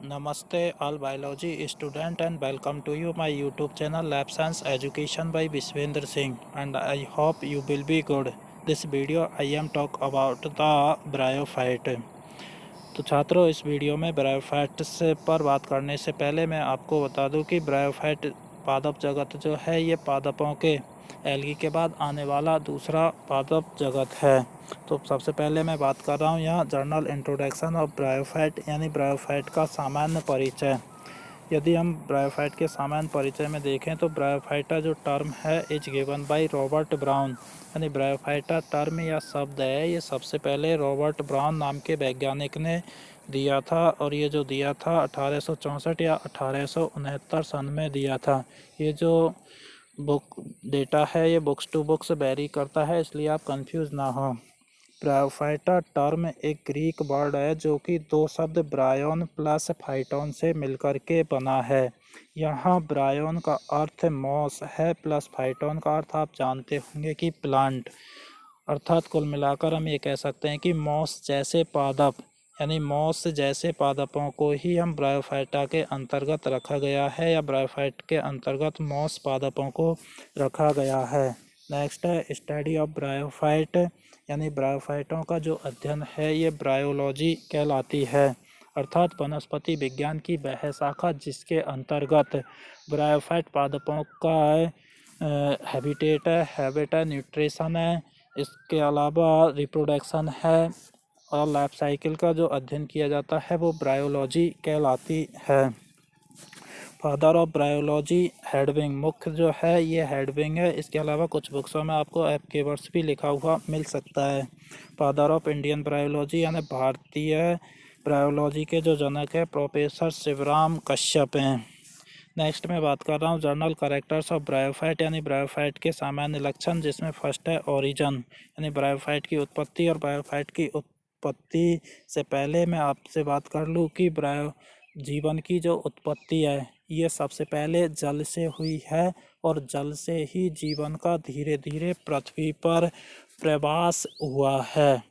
Namaste all biology student and welcome to you my YouTube channel Lab Science Education by Vishwendra Singh, and I hope you will be good. This video I am talk about the bryophyte। तो छात्रों, इस video में bryophyte से पर बात करने से पहले मैं आपको बता दूं कि ब्रायोफाइट पादप जगत जो है ये पादपों के एल्गी के बाद आने वाला दूसरा पादप जगत है। तो सबसे पहले मैं बात कर रहा हूँ यहाँ जर्नल इंट्रोडक्शन ऑफ ब्रायोफाइट यानी ब्रायोफाइट का सामान्य परिचय। यदि हम ब्रायोफाइट के सामान्य परिचय में देखें तो ब्रायोफाइटा जो टर्म है is given by Robert brown, यानी ब्रायोफाइटा टर्म या शब्द है ये सबसे पहले रॉबर्ट ब्राउन नाम के वैज्ञानिक ने दिया था, और ये जो दिया था 1864 या 1869 सन में दिया था। ये जो बुक डेटा है ये बुक्स टू बुक्स वेरी करता है, इसलिए आप कंफ्यूज ना हो। ब्रायोफाइटा टर्म एक ग्रीक वर्ड है जो कि दो शब्द ब्रायोन प्लस फाइटोन से मिलकर के बना है। यहाँ ब्रायोन का अर्थ मॉस है प्लस फाइटोन का अर्थ आप जानते होंगे कि प्लांट, अर्थात कुल मिलाकर हम ये कह सकते हैं कि मॉस जैसे पादप यानी मॉस जैसे पादपों को ही हम ब्रायोफाइटा के अंतर्गत रखा गया है या ब्रायोफाइट के अंतर्गत मॉस पादपों को रखा गया है। नेक्स्ट है स्टडी ऑफ ब्रायोफाइट, यानी ब्रायोफाइटों का जो अध्ययन है ये ब्रायोलॉजी कहलाती है, अर्थात वनस्पति विज्ञान की वह शाखा जिसके अंतर्गत ब्रायोफाइट पादपों का हैबिटेट है, न्यूट्रिशन है, इसके अलावा रिप्रोडक्शन है और लाइफ साइकिल का जो अध्ययन किया जाता है वो ब्रायोलॉजी कहलाती है। फादर ऑफ ब्रायोलॉजी हेडविंग, मुख्य जो है ये हेडविंग है। इसके अलावा कुछ बुक्सों में आपको एप के वर्ड्स भी लिखा हुआ मिल सकता है। फादर ऑफ इंडियन ब्रायोलॉजी यानी भारतीय ब्रायोलॉजी के जो जनक है प्रोफेसर शिवराम कश्यप हैं। नेक्स्ट मैं बात कर रहा हूँ जर्नल कैरेक्टर्स ऑफ ब्रायोफाइट यानी ब्रायोफाइट के सामान्य लक्षण, जिसमें फर्स्ट है ओरिजिन यानी ब्रायोफाइट की उत्पत्ति। और ब्रायोफाइट की उत्पत्ति से पहले मैं आपसे बात कर लूँ कि जीवन की जो उत्पत्ति है ये सबसे पहले जल से हुई है, और जल से ही जीवन का धीरे धीरे पृथ्वी पर प्रवास हुआ है,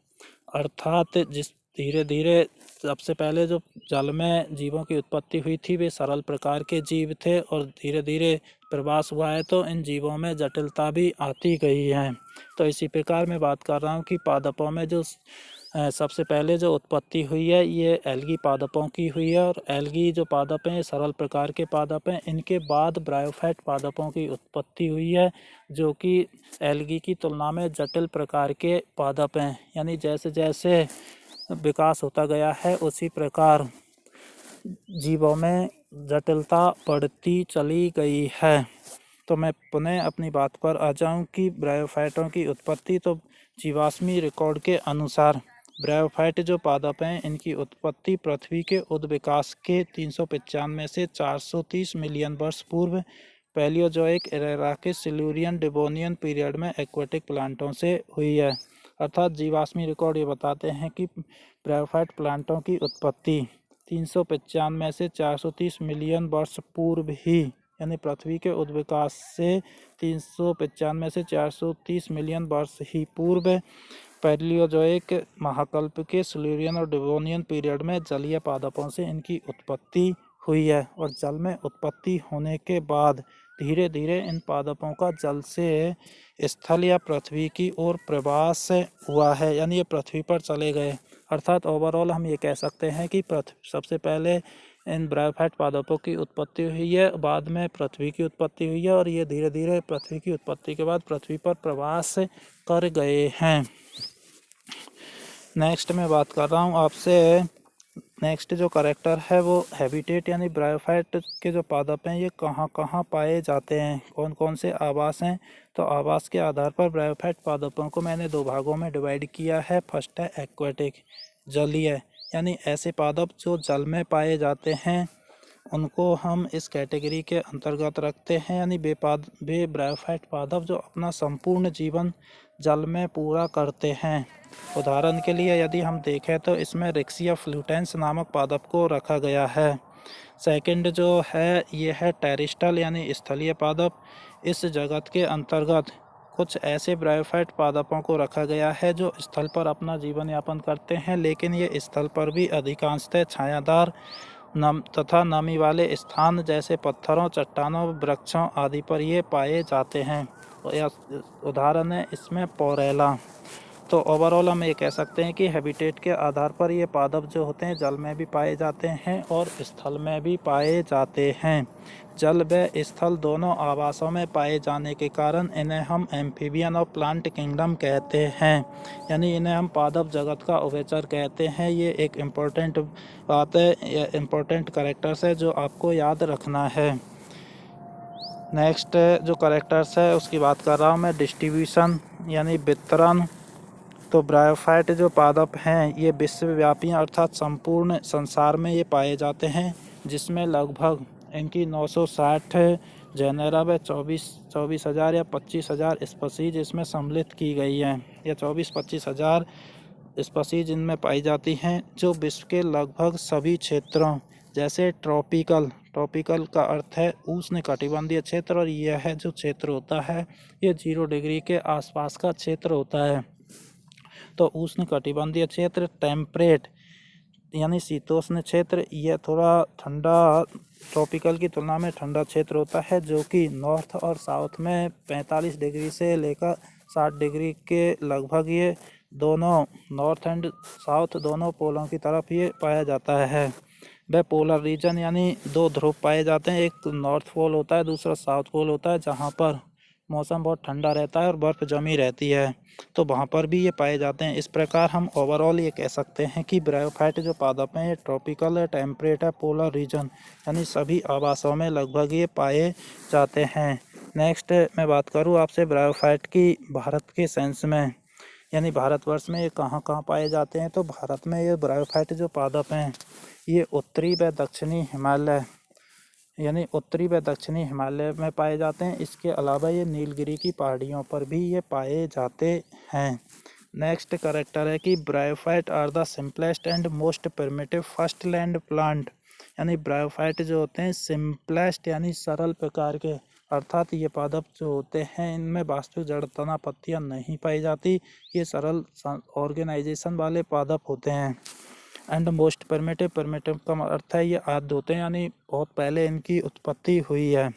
अर्थात जिस धीरे धीरे सबसे पहले जो जल में जीवों की उत्पत्ति हुई थी वे सरल प्रकार के जीव थे, और धीरे धीरे प्रवास हुआ है तो इन जीवों में जटिलता भी आती गई है। तो इसी प्रकार मैं बात कर रहा हूँ कि पादपों में जो सबसे पहले जो उत्पत्ति हुई है ये एल्गी पादपों की हुई है, और एल्गी जो पादप हैं सरल प्रकार के पादप हैं। इनके बाद ब्रायोफाइट पादपों की उत्पत्ति हुई है जो कि एल्गी की तुलना में जटिल प्रकार के पादप हैं, यानी जैसे जैसे विकास होता गया है उसी प्रकार जीवों में जटिलता बढ़ती चली गई है। तो मैं पुनः अपनी बात पर आ जाऊं कि ब्रायोफाइटों की उत्पत्ति, तो जीवाश्मी रिकॉर्ड के अनुसार ब्रायोफाइट जो पादप हैं इनकी उत्पत्ति पृथ्वी के उद्विकास के 395 से 430 मिलियन वर्ष पूर्व पैलियोजोइक एरा के सिल्यूरियन डिवोनियन पीरियड में एक्वेटिक प्लांटों से हुई है, अर्थात जीवाश्मी रिकॉर्ड ये बताते हैं कि ब्रायोफाइट प्लांटों की उत्पत्ति 395 से 430 मिलियन वर्ष पूर्व ही यानी पृथ्वी के उद्विकास से 395 से 430 मिलियन वर्ष ही पूर्व पैलियोजोइक महाकल्प के सिल्यूरियन और डिवोनियन पीरियड में जलीय पादपों से इनकी उत्पत्ति हुई है, और जल में उत्पत्ति होने के बाद धीरे धीरे इन पादपों का जल से स्थल या पृथ्वी की ओर प्रवास हुआ है, यानी ये पृथ्वी पर चले गए। अर्थात ओवरऑल हम ये कह सकते हैं कि सबसे पहले इन ब्रायोफाइट पादपों की उत्पत्ति हुई है, बाद में पृथ्वी की उत्पत्ति हुई है, और ये धीरे धीरे पृथ्वी की उत्पत्ति के बाद पृथ्वी पर प्रवास कर गए हैं। नेक्स्ट मैं बात कर रहा हूँ आपसे, नेक्स्ट जो कैरेक्टर है वो हैबिटेट यानी ब्रायोफाइट के जो पादप हैं ये कहाँ कहाँ पाए जाते हैं, कौन कौन से आवास हैं। तो आवास के आधार पर ब्रायोफाइट पादपों को मैंने दो भागों में डिवाइड किया है। फर्स्ट है एक्वेटिक जलीय, यानी ऐसे पादप जो जल में पाए जाते हैं उनको हम इस कैटेगरी के अंतर्गत रखते हैं, यानी वे ब्रायोफाइट पादप जो अपना संपूर्ण जीवन जल में पूरा करते हैं। उदाहरण के लिए यदि हम देखें तो इसमें रिक्सिया फ्लूटेंस नामक पादप को रखा गया है। सेकंड जो है ये है टेरिस्टल यानी स्थलीय पादप। इस जगत के अंतर्गत कुछ ऐसे ब्रायोफाइट पादपों को रखा गया है जो स्थल पर अपना जीवन यापन करते हैं, लेकिन ये स्थल पर भी अधिकांशतः छायादार तथा नमी वाले स्थान जैसे पत्थरों, चट्टानों, वृक्षों आदि पर ये पाए जाते हैं। उदाहरण है इसमें पोरेला। तो ओवरऑल हम ये कह सकते हैं कि हैबिटेट के आधार पर ये पादप जो होते हैं जल में भी पाए जाते हैं और स्थल में भी पाए जाते हैं। जल व स्थल दोनों आवासों में पाए जाने के कारण इन्हें हम एम्फीबियन और प्लांट किंगडम कहते हैं, यानी इन्हें हम पादप जगत का उभयचर कहते हैं। ये एक इम्पोर्टेंट बात है, ये इम्पोर्टेंट कैरेक्टर्स है जो आपको याद रखना है। नेक्स्ट जो कैरेक्टर्स है उसकी बात कर रहा हूँ मैं, डिस्ट्रीब्यूशन यानी वितरण। तो ब्रायोफाइट जो पादप हैं ये विश्वव्यापी अर्थात संपूर्ण संसार में ये पाए जाते हैं, जिसमें लगभग इनकी 960 जेनेरा व 24,000 या 25,000 स्पीशीज इसमें सम्मिलित की गई हैं, या 24-25 हज़ार स्पीशीज इनमें पाई जाती हैं, जो विश्व के लगभग सभी क्षेत्रों जैसे ट्रॉपिकल का अर्थ है उष्ण कटिबंधीय क्षेत्र, और यह जो क्षेत्र होता है ये 0 डिग्री के आसपास का क्षेत्र होता है। तो उष्ण कटिबंधीय क्षेत्र, टेम्परेट यानी शीतोष्ण क्षेत्र, यह थोड़ा ठंडा, ट्रॉपिकल की तुलना में ठंडा क्षेत्र होता है, जो कि नॉर्थ और साउथ में 45 डिग्री से लेकर 60 डिग्री के लगभग ये दोनों नॉर्थ एंड साउथ दोनों पोलों की तरफ ये पाया जाता है। वह पोलर रीजन यानी 2 ध्रुव पाए जाते हैं, एक नॉर्थ पोल होता है, दूसरा साउथ पोल होता है, जहाँ पर मौसम बहुत ठंडा रहता है और बर्फ़ जमी रहती है, तो वहाँ पर भी ये पाए जाते हैं। इस प्रकार हम ओवरऑल ये कह सकते हैं कि ब्रायोफाइट जो पादप हैं ये ट्रॉपिकल है, टेम्परेट है, पोलर रीजन यानी सभी आवासों में लगभग ये पाए जाते हैं। नेक्स्ट मैं बात करूँ आपसे ब्रायोफाइट की भारत के सेंस में, यानी भारतवर्ष में ये कहाँ कहाँ पाए जाते हैं। तो भारत में ये ब्रायोफाइट जो पादप हैं ये उत्तरी व दक्षिणी हिमालय यानी उत्तरी व दक्षिणी हिमालय में पाए जाते हैं। इसके अलावा ये नीलगिरी की पहाड़ियों पर भी ये पाए जाते हैं। नेक्स्ट कैरेक्टर है कि bryophyte are the simplest and most primitive first land plant, यानी ब्रायोफाइट जो होते हैं सिंपलेस्ट यानी सरल प्रकार के, अर्थात ये पादप जो होते हैं इनमें वास्तविक जड़ तना पत्तियाँ नहीं पाई जाती, ये सरल ऑर्गेनाइजेशन वाले पादप होते हैं। एंड मोस्ट परमेटिव का अर्थ है ये आद्य होते हैं, यानी बहुत पहले इनकी उत्पत्ति हुई है।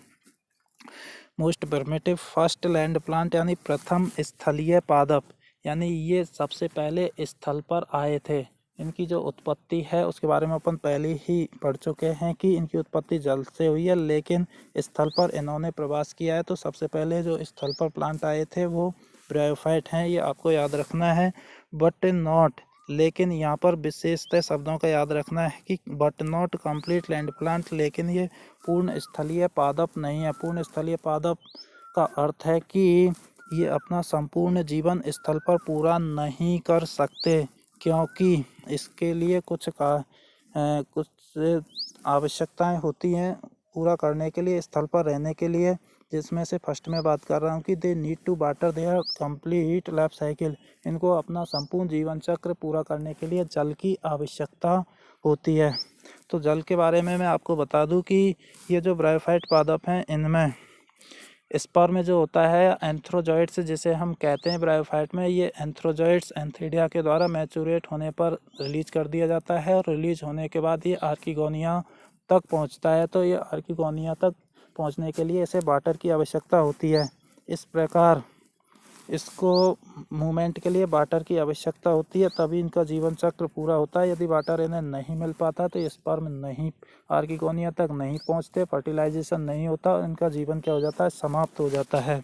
मोस्ट परमेटिव फर्स्ट लैंड प्लांट यानी प्रथम स्थलीय पादप, यानी ये सबसे पहले स्थल पर आए थे। इनकी जो उत्पत्ति है उसके बारे में अपन पहले ही पढ़ चुके हैं कि इनकी उत्पत्ति जल से हुई है, लेकिन स्थल पर इन्होंने प्रवास किया है। तो सबसे पहले जो स्थल पर प्लांट आए थे वो ब्रायोफाइट हैं, ये आपको याद रखना है। बट नॉट, लेकिन यहाँ पर विशेषतः शब्दों का याद रखना है कि but not complete land plant, लेकिन ये पूर्ण स्थलीय पादप नहीं है। पूर्ण स्थलीय पादप का अर्थ है कि ये अपना संपूर्ण जीवन स्थल पर पूरा नहीं कर सकते, क्योंकि इसके लिए कुछ आवश्यकताएं होती हैं पूरा करने के लिए, स्थल पर रहने के लिए, जिसमें से फर्स्ट में बात कर रहा हूँ कि they need to water their complete life cycle. इनको अपना संपूर्ण जीवन चक्र पूरा करने के लिए जल की आवश्यकता होती है। तो जल के बारे में मैं आपको बता दूं कि ये जो ब्रायोफाइट पादप हैं इनमें स्पर्म जो होता है एंथ्रोजॉइड्स जिसे हम कहते हैं ब्रायोफाइट में, ये एंथ्रोजॉइड्स एंथीडिया के द्वारा मैचुरेट होने पर रिलीज कर दिया जाता है, और रिलीज होने के बाद ये आर्किगोनिया तक पहुंचता है। तो ये आर्किगोनिया तक पहुंचने के लिए इसे वाटर की आवश्यकता होती है। इस प्रकार इसको मूवमेंट के लिए वाटर की आवश्यकता होती है, तभी इनका जीवन चक्र पूरा होता है। यदि वाटर इन्हें नहीं मिल पाता तो ये स्पर्म नहीं आर्किगोनिया तक नहीं पहुंचते, फर्टिलाइजेशन नहीं होता, इनका जीवन क्या हो जाता है, समाप्त हो जाता है।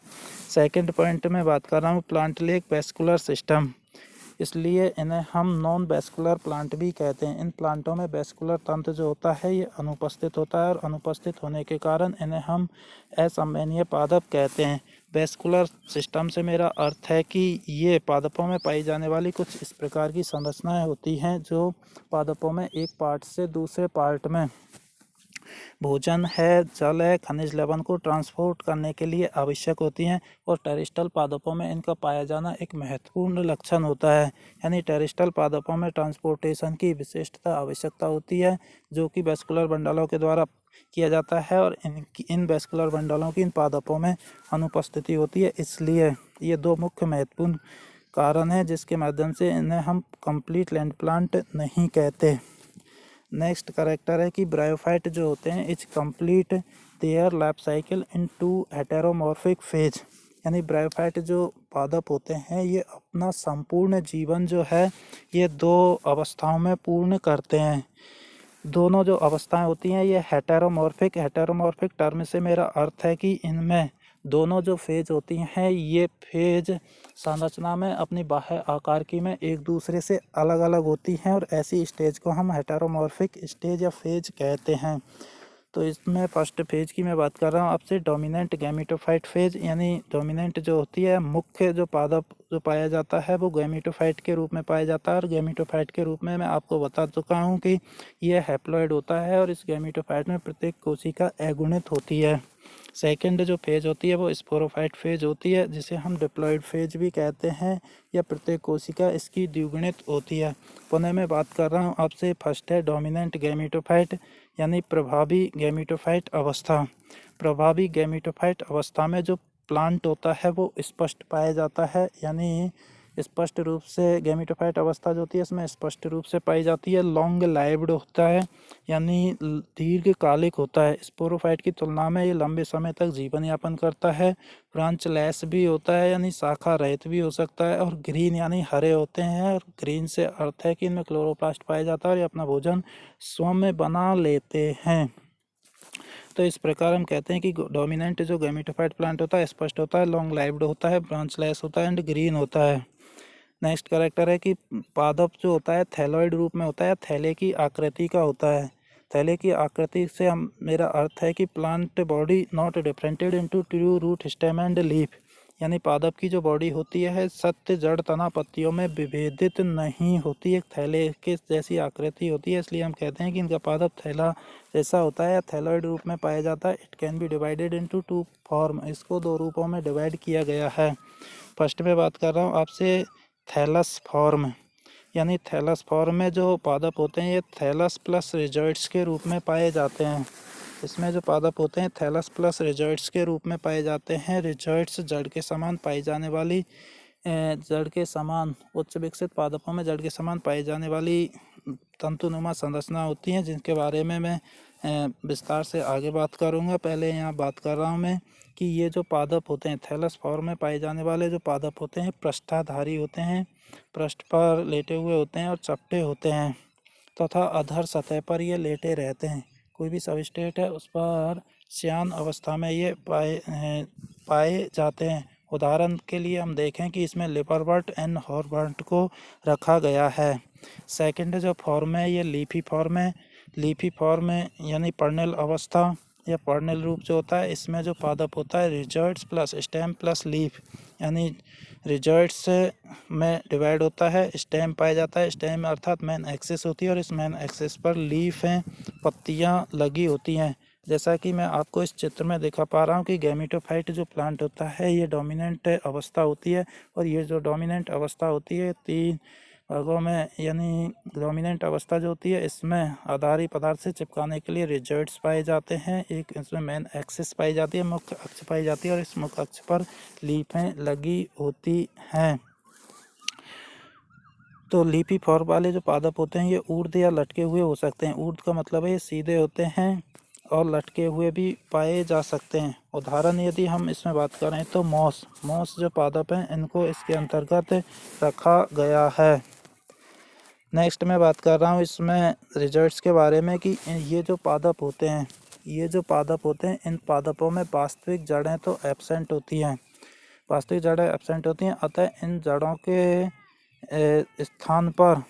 सेकंड पॉइंट में बात कर रहा हूँ प्लांट लेक वेस्कुलर सिस्टम, इसलिए इन्हें हम नॉन वेस्कुलर प्लांट भी कहते हैं। इन प्लांटों में वेस्कुलर तंत्र जो होता है ये अनुपस्थित होता है, और अनुपस्थित होने के कारण इन्हें हम असंवहनीय पादप कहते हैं। वेस्कुलर सिस्टम से मेरा अर्थ है कि ये पादपों में पाई जाने वाली कुछ इस प्रकार की संरचनाएं होती हैं जो पादपों में एक पार्ट से दूसरे पार्ट में भोजन है, जल है, खनिज लवण को ट्रांसपोर्ट करने के लिए आवश्यक होती हैं, और टेरेस्ट्रियल पादपों में इनका पाया जाना एक महत्वपूर्ण लक्षण होता है। यानी टेरेस्ट्रियल पादपों में ट्रांसपोर्टेशन की विशिष्टता आवश्यकता होती है, जो कि वेस्कुलर बंडलों के द्वारा किया जाता है, और इन वेस्कुलर बंडलों की इन पादपों में अनुपस्थिति होती है। इसलिए ये 2 मुख्य महत्वपूर्ण कारण हैं जिसके माध्यम से इन्हें हम कंप्लीट लैंड प्लांट नहीं कहते। नेक्स्ट करेक्टर है कि ब्रायोफाइट जो होते हैं is complete their life cycle in 2 heteromorphic phase, यानी ब्रायोफाइट जो पादप होते हैं ये अपना संपूर्ण जीवन जो है ये 2 अवस्थाओं में पूर्ण करते हैं। दोनों जो अवस्थाएं होती हैं ये हेटेरोमॉर्फिक टर्म से मेरा अर्थ है कि इनमें दोनों जो फेज होती हैं ये फेज संरचना में अपनी बाह्य आकारकी में एक दूसरे से अलग अलग होती हैं और ऐसी स्टेज को हम हेटेरोमॉर्फिक स्टेज या फेज कहते हैं। तो इसमें फर्स्ट फेज की मैं बात कर रहा हूँ आपसे, डोमिनेंट गैमेटोफाइट फेज, यानी डोमिनेंट जो होती है मुख्य जो पादप जो पाया जाता है वो गैमेटोफाइट के रूप में पाया जाता है। और गैमेटोफाइट के रूप में मैं आपको बता चुका हूँ कि यह हैप्लॉइड होता है और इस गैमेटोफाइट में प्रत्येक कोशिका अगुणित होती है। सेकेंड जो फेज होती है वो स्पोरोफाइट फेज होती है जिसे हम डिप्लॉइड फेज भी कहते हैं, या प्रत्येक कोशिका इसकी द्विगुणित होती है। पुनः मैं बात कर रहा हूँ आपसे, फर्स्ट है डोमिनेंट गैमेटोफाइट यानी प्रभावी गैमेटोफाइट अवस्था। प्रभावी गैमेटोफाइट अवस्था में जो प्लांट होता है वो स्पष्ट पाया जाता है, यानी स्पष्ट रूप से गैमेटोफाइट अवस्था जो होती है इसमें स्पष्ट रूप से पाई जाती है। लॉन्ग लाइव्ड होता है यानी दीर्घकालिक होता है। स्पोरोफाइट की तुलना में ये लंबे समय तक जीवन यापन करता है। ब्रांच लेस भी होता है यानी शाखा रहित भी हो सकता है। और ग्रीन यानी हरे होते हैं, और ग्रीन से अर्थ है कि इनमें क्लोरोप्लास्ट पाया जाता है और ये अपना भोजन स्वयं में बना लेते हैं। तो इस प्रकार हम कहते हैं कि डोमिनेंट जो गैमेटोफाइट प्लांट होता है स्पष्ट होता है, लॉन्ग लाइव्ड होता है, ब्रांच लेस होता है एंड ग्रीन होता है। नेक्स्ट कैरेक्टर है कि पादप जो होता है थैलॉइड रूप में होता है, थैले की आकृति का होता है। थैले की आकृति से हम मेरा अर्थ है कि plant body not differentiated into true root stem and leaf, यानी पादप की जो बॉडी होती है सत्य जड़ तना पत्तियों में विभेदित नहीं होती, एक थैले के जैसी आकृति होती है, इसलिए हम कहते हैं कि इनका पादप थैला जैसा होता है या थैलॉइड रूप में पाया जाता है। It can be divided into 2 form, इसको 2 रूपों में डिवाइड किया गया है। फर्स्ट में बात कर रहा हूँ आपसे थैलस फॉर्म, यानी थैलस फॉर्म में जो पादप होते हैं ये थैलस प्लस रिजॉइड्स के रूप में पाए जाते हैं। इसमें जो पादप होते हैं थैलस प्लस रिजॉइड्स के रूप में पाए जाते हैं। रिजॉइड्स जड़ के समान पाई जाने वाली जड़ के समान उच्च विकसित पादपों में जड़ के समान पाई जाने वाली तंतुनुमा संरचना होती हैं, जिनके बारे में मैं विस्तार से आगे बात करूंगा। पहले यहाँ बात कर रहा हूँ मैं कि ये जो पादप होते हैं थैलस फॉर्म में पाए जाने वाले जो पादप होते हैं पृष्ठाधारी होते हैं, पृष्ठ पर लेटे हुए होते हैं और चपटे होते हैं तथा अधर सतह पर ये लेटे रहते हैं। कोई भी सबस्ट्रेट है उस पर श्यान अवस्था में ये पाए जाते हैं। उदाहरण के लिए हम देखें कि इसमें लिपरवर्ट एंड हॉर्बर्ट को रखा गया है। सेकंड जो फॉर्म है ये लीफी फॉर्म है। लीफी फॉर्म है यानी पर्नेल अवस्था या पर्नेल रूप जो होता है, इसमें जो पादप होता है रिजॉइड्स प्लस स्टेम प्लस लीफ, यानी रिजॉइड्स में डिवाइड होता है, स्टेम पाया जाता है, स्टेम अर्थात मेन एक्सिस होती है और इस मेन एक्सिस पर लीफ हैं, पत्तियां लगी होती हैं। जैसा कि मैं आपको इस चित्र में दिखा पा रहा हूँ कि गैमेटोफाइट जो प्लांट होता है ये डोमिनेंट अवस्था होती है, और ये जो डोमिनेंट अवस्था होती है 3 भागों में, यानी डोमिनेंट अवस्था जो होती है इसमें आधारी पदार्थ से चिपकाने के लिए रिजॉइड्स पाए जाते हैं। एक इसमें मेन एक्सिस पाई जाती है, मुख्य अक्ष पाई जाती है और इस मुख्य अक्ष पर लीफें लगी होती हैं। तो लीफी फॉर्म वाले जो पादप होते हैं ये ऊर्ध्व या लटके हुए हो सकते हैं। ऊर्ध्व का मतलब है ये सीधे होते हैं और लटके हुए भी पाए जा सकते हैं। उदाहरण यदि हम इसमें बात करें तो मॉस जो पादप हैं इनको इसके अंतर्गत रखा गया है। नेक्स्ट मैं बात कर रहा हूँ इसमें रिजल्ट्स के बारे में कि ये जो पादप होते हैं इन पादपों में वास्तविक जड़ें तो एब्सेंट होती हैं, अतः इन जड़ों के स्থাन पर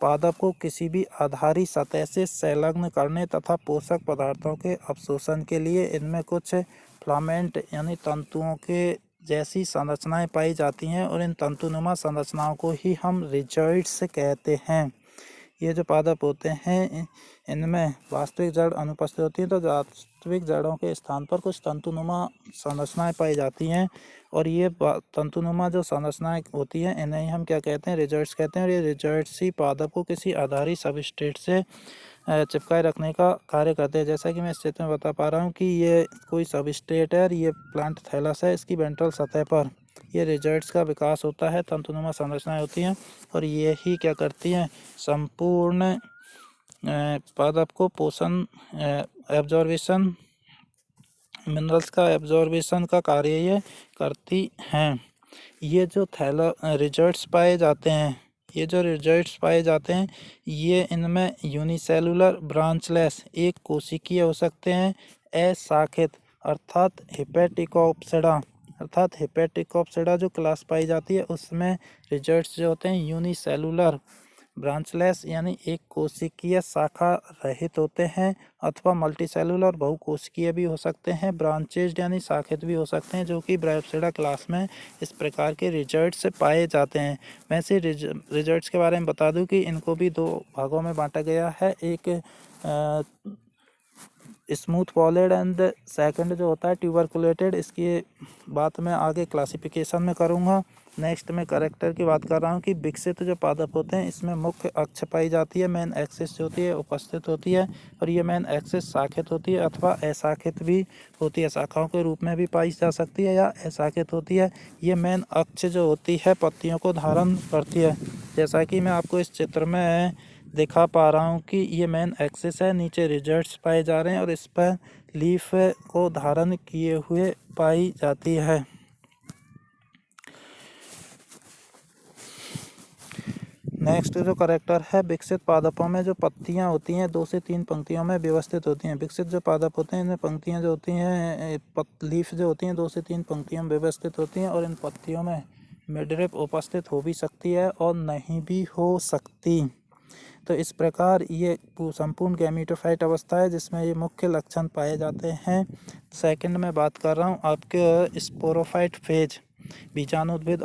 पादप को किसी भी आधारी सतह से संलग्न करने तथा पोषक पदार्थों के अवशोषण के लिए इनमें कुछ फिलामेंट यानी तंतुओं के जैसी संरचनाएं पाई जाती हैं, और इन तंतुनुमा संरचनाओं को ही हम रिजॉइड्स कहते हैं। ये जो पादप होते हैं इनमें वास्तविक जड़ अनुपस्थित होती हैं, तो वास्तविक जड़ों के स्थान पर कुछ तंतुनुमा संरचनाएं पाई जाती हैं, और ये तंतुनुमा जो संरचनाएं होती हैं इन्हें हम क्या कहते हैं, रिजॉइड्स कहते हैं। और ये रिजॉइड्स ही पादप को किसी आधारी सबस्ट्रेट से चिपकाए रखने का कार्य करते हैं। जैसा कि मैं इस चित्र में बता पा रहा हूँ कि ये कोई सबस्ट्रेट है और ये प्लांट थैलस है, इसकी वेंट्रल सतह पर ये रिजॉइड्स का विकास होता है, तंतुनुमा संरचनाएं होती हैं, और ये ही क्या करती हैं, संपूर्ण पादप को पोषण एब्जॉर्बेशन मिनरल्स का एब्जॉर्बेशन का कार्य ये करती हैं। ये जो रिजल्ट्स पाए जाते हैं ये इनमें यूनिसेलुलर ब्रांचलेस एक कोशिकीय हो सकते हैं, अशाखित अर्थात हिपेटिकोप्सिडा जो क्लास पाई जाती है उसमें रिजल्ट्स जो होते हैं यूनिसेलुलर ब्रांचलेस यानी एक कोशिकीय शाखा रहित होते हैं, अथवा मल्टीसेलुलर बहुकोशिकीय भी हो सकते हैं, ब्रांचेज यानी शाखित भी हो सकते हैं, जो कि ब्रायोप्सिडा क्लास में इस प्रकार के रिजल्ट्स पाए जाते हैं। वैसे रिजल्ट्स के बारे में बता दूं कि इनको भी दो भागों में बांटा गया है, एक स्मूथ पॉलिड एंड सेकंड जो होता है ट्यूबरकुलेटेड। इसकी बात मैं आगे क्लासिफिकेशन में करूँगा। नेक्स्ट में कैरेक्टर की बात कर रहा हूँ कि विकसित जो पादप होते हैं इसमें मुख्य अक्ष पाई जाती है, मेन एक्सिस जो होती है उपस्थित होती है, और ये मेन एक्सिस शाखित होती है अथवा अशाखित भी होती है, शाखाओं के रूप में भी पाई जा सकती है या अशाखित होती है। ये मेन अक्ष जो होती है पत्तियों को धारण करती है, जैसा कि मैं आपको इस चित्र में दिखा पा रहा हूँ कि ये मेन एक्सिस है, नीचे रिजल्ट्स पाए जा रहे हैं और इस पर लीफ को धारण किए हुए पाई जाती है। नेक्स्ट जो कैरेक्टर है, विकसित पादपों में जो पत्तियां होती हैं 2 से 3 पंक्तियों में व्यवस्थित होती हैं। विकसित जो पादप होते हैं इनमें पंक्तियां जो होती हैं लीफ जो होती हैं 2 से 3 पंक्तियों में व्यवस्थित होती हैं, और इन पत्तियों में मिडरिप उपस्थित हो भी सकती है और नहीं भी हो सकती। तो इस प्रकार ये संपूर्ण गैमेटोफाइट अवस्था है जिसमें ये मुख्य लक्षण पाए जाते हैं। सेकंड में बात कर रहा हूँ आपके स्पोरोफाइट फेज, बीजाणुद्भिद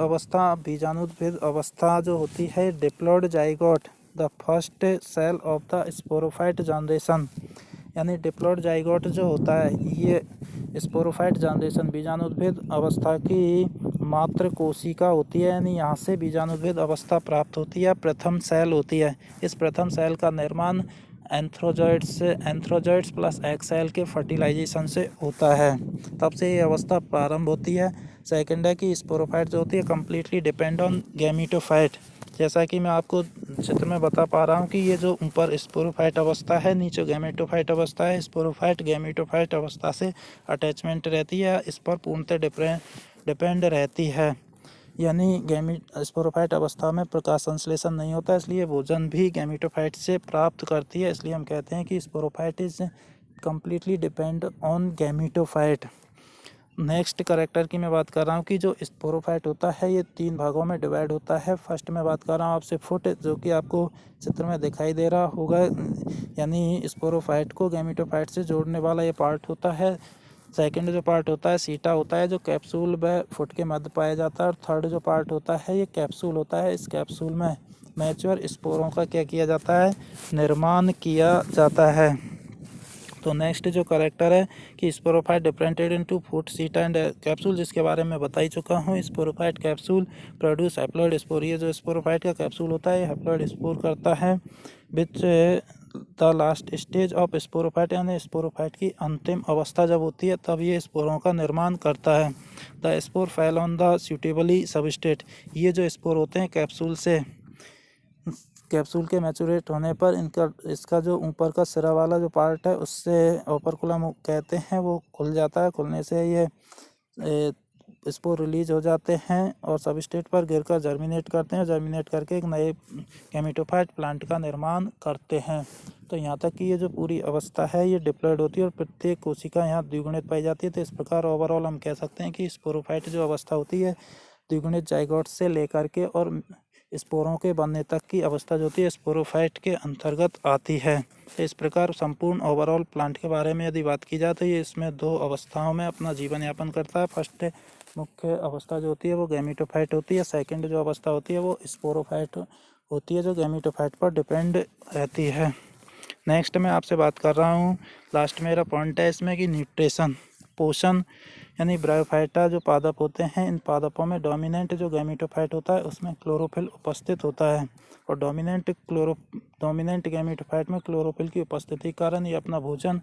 अवस्था जो होती है diploid zygote the first cell of the sporophyte generation, यानी डिप्लॉइड जाइगोट जो होता है ये स्पोरोफाइट जनरेशन बीजाणुद्भिद अवस्था की मात्र कोशिका होती है, यानी यहाँ से बीजाणुद्भिद अवस्था प्राप्त होती है, प्रथम सेल होती है। इस प्रथम सेल का निर्माण एंथ्रोजॉइड्स प्लस एग सेल के फर्टिलाइजेशन से होता है, तब से ये अवस्था प्रारंभ होती है। सेकंड है कि स्पोरोफाइट जो होती है कम्प्लीटली डिपेंड ऑन गैमेटोफाइट, जैसा कि मैं आपको चित्र में बता पा रहा हूँ कि ये जो ऊपर स्पोरोफाइट अवस्था है नीचे गैमेटोफाइट अवस्था है। स्पोरोफाइट गैमेटोफाइट अवस्था से अटैचमेंट रहती है, इस पर पूर्णतः डिपेंड रहती है, यानी स्पोरोफाइट अवस्था में प्रकाश संश्लेषण नहीं होता, इसलिए भोजन भी गैमेटोफाइट से प्राप्त करती है। इसलिए हम कहते हैं कि sporophyte is completely depend on gametophyte. Next character की मैं बात कर रहा हूँ कि जो स्पोरोफाइट होता है ये 3 भागों में डिवाइड होता है। फर्स्ट में बात कर रहा हूँ आपसे फुट, जो कि आपको चित्र में दिखाई दे रहा होगा, यानी स्पोरोफाइट को गैमेटोफाइट से जोड़ने वाला ये पार्ट होता है। सेकंड जो पार्ट होता है सीटा होता है जो कैप्सूल व फुट के मध्य पाया जाता है, और थर्ड जो पार्ट होता है ये कैप्सूल होता है। इस कैप्सूल में मैच्योर स्पोरों का क्या किया जाता है, निर्माण किया जाता है। तो नेक्स्ट जो कैरेक्टर है कि स्पोरोफाइट डिफरेंटेड इनटू फुट, सीटा एंड कैप्सूल, जिसके बारे में बता ही चुका हूँ। Sporophyte capsule produce haploid spore, ये जो स्पोरोफाइट का कैप्सूल होता है ये हैप्लॉइड स्पोर करता है which the last stage of sporophyte, यानी स्पोरोफाइट की अंतिम अवस्था जब होती है तब ये स्पोरों का निर्माण करता है। The spore fell on the suitably substrate, ये जो स्पोर होते हैं कैप्सूल के मैचुरेट होने पर इसका जो ऊपर का सिरा वाला जो पार्ट है उससे ओपर्कुलम कहते हैं वो खुल जाता है। खुलने से ये स्पोर रिलीज हो जाते हैं और सबस्ट्रेट पर गिरकर जर्मिनेट करते हैं, जर्मिनेट करके एक नए गैमेटोफाइट प्लांट का निर्माण करते हैं। तो यहाँ तक कि ये जो पूरी अवस्था है ये डिप्लॉइड होती है और प्रत्येक कोशिका यहाँ द्विगुणित पाई जाती है। तो इस प्रकार ओवरऑल हम कह सकते हैं कि स्पोरोफाइट जो अवस्था होती है द्विगुणित जाइगोट से लेकर के और स्पोरों के बनने तक की अवस्था जो होती है स्पोरोफाइट के अंतर्गत आती है। तो इस प्रकार संपूर्ण ओवरऑल प्लांट के बारे में यदि बात की जाए तो ये इसमें 2 अवस्थाओं में अपना जीवन यापन करता है। फर्स्ट मुख्य अवस्था जो होती है वो गैमेटोफाइट होती है, सेकंड जो अवस्था होती है वो स्पोरोफाइट होती है जो गैमेटोफाइट पर डिपेंड रहती है। नेक्स्ट मैं आपसे बात कर रहा हूँ, लास्ट मेरा पॉइंट है इसमें कि न्यूट्रिशन, पोषण, यानी ब्रायोफाइटा जो पादप होते हैं इन पादपों में डोमिनेंट जो गैमेटोफाइट होता है उसमें क्लोरोफिल उपस्थित होता है, और डोमिनेंट गैमेटोफाइट में क्लोरोफिल की उपस्थिति के कारण ये अपना भोजन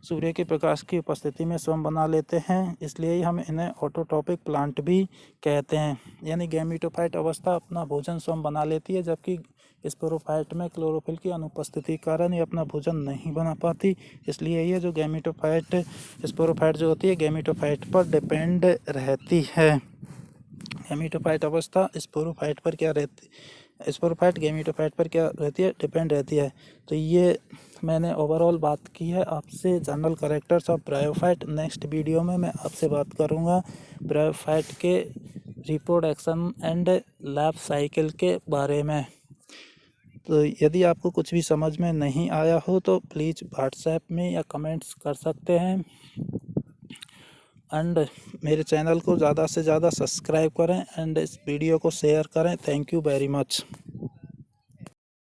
सूर्य के प्रकाश की उपस्थिति में स्वयं बना लेते हैं, इसलिए ही हम इन्हें ऑटोट्रोपिक प्लांट भी कहते हैं। यानी गैमेटोफाइट अवस्था अपना भोजन स्वयं बना लेती है, जबकि स्पोरोफाइट में क्लोरोफिल की अनुपस्थिति के कारण ये अपना भोजन नहीं बना पाती, इसलिए ये जो गैमेटोफाइट स्पोरोफाइट जो होती है गैमेटोफाइट पर डिपेंड रहती है। गैमेटोफाइट अवस्था स्पोरोफाइट पर क्या रहती स्पोरोफाइट गैमेटोफाइट पर क्या रहती है, डिपेंड रहती है। तो ये मैंने ओवरऑल बात की है आपसे general characters of bryophyte. Next video में मैं आपसे बात करूँगा ब्रायोफाइट के रिप्रोडक्शन एंड लाइफ साइकिल के बारे में। तो यदि आपको कुछ भी समझ में नहीं आया हो तो प्लीज़ व्हाट्सएप में या कमेंट्स कर सकते हैं। एंड मेरे चैनल को ज़्यादा से ज़्यादा सब्सक्राइब करें एंड इस वीडियो को शेयर करें। Thank you very much.